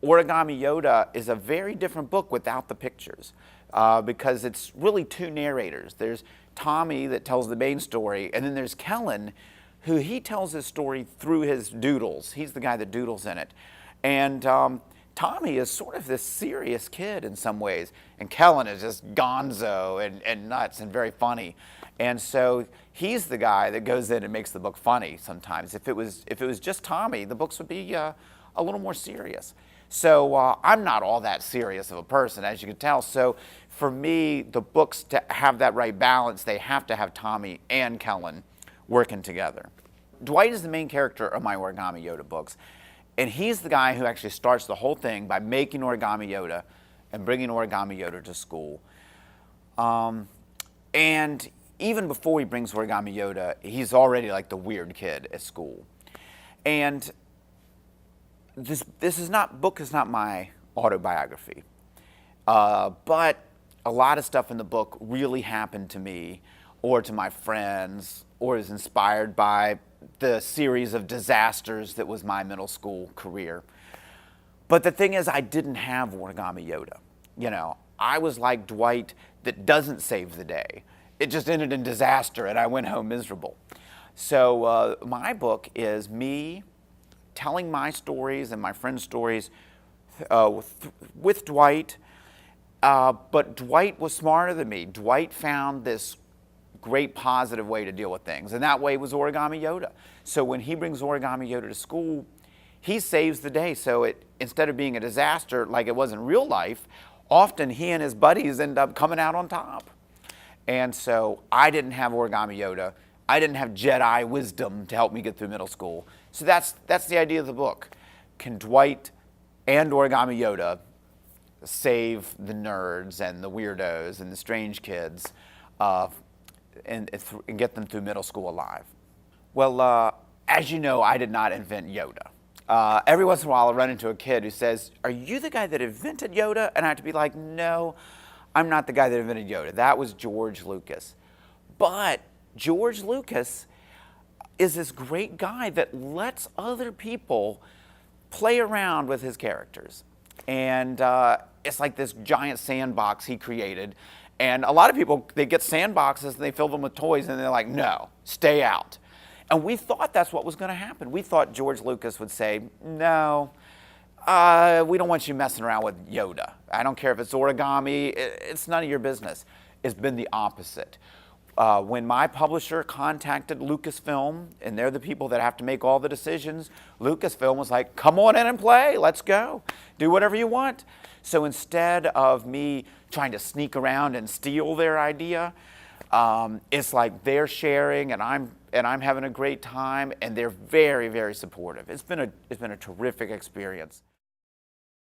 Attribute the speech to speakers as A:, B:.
A: Origami Yoda is a very different book without the pictures because it's really two narrators. There's Tommy that tells the main story, and then there's Kellen, who he tells his story through his doodles. He's the guy that doodles in it. And Tommy is sort of this serious kid in some ways, and Kellen is just gonzo and nuts and very funny. And so he's the guy that goes in and makes the book funny sometimes. If it was just Tommy, the books would be a little more serious. So I'm not all that serious of a person, as you can tell. So for me, the books, to have that right balance, they have to have Tommy and Kellen working together. Dwight is the main character of my Origami Yoda books. And he's the guy who actually starts the whole thing by making Origami Yoda and bringing Origami Yoda to school. And even before he brings Origami Yoda, he's already like the weird kid at school. And this book is not my autobiography, but a lot of stuff in the book really happened to me or to my friends or is inspired by the series of disasters that was my middle school career. But the thing is, I didn't have Origami Yoda. You know, I was like Dwight that doesn't save the day. It just ended in disaster and I went home miserable. So my book is me telling my stories and my friends' stories with Dwight, but Dwight was smarter than me. Dwight found this great positive way to deal with things, and that way was Origami Yoda. So when he brings Origami Yoda to school, he saves the day. So instead of being a disaster like it was in real life, often he and his buddies end up coming out on top. And so I didn't have Origami Yoda. I didn't have Jedi wisdom to help me get through middle school. So that's the idea of the book. Can Dwight and Origami Yoda save the nerds and the weirdos and the strange kids and get them through middle school alive? Well, as you know, I did not invent Yoda. Every once in a while, I run into a kid who says, "Are you the guy that invented Yoda?" And I have to be like, "No, I'm not the guy that invented Yoda. That was George Lucas." But George Lucas is this great guy that lets other people play around with his characters. And it's like this giant sandbox he created. And a lot of people, they get sandboxes and they fill them with toys and they're like, "No, stay out." And we thought that's what was going to happen. We thought George Lucas would say, "No, we don't want you messing around with Yoda. I don't care if it's origami, it's none of your business." It's been the opposite. When my publisher contacted Lucasfilm, and they're the people that have to make all the decisions, Lucasfilm was like, "Come on in and play, let's go. Do whatever you want." So instead of me trying to sneak around and steal their idea, it's like they're sharing and I'm having a great time, and they're very, very supportive. It's been a terrific experience.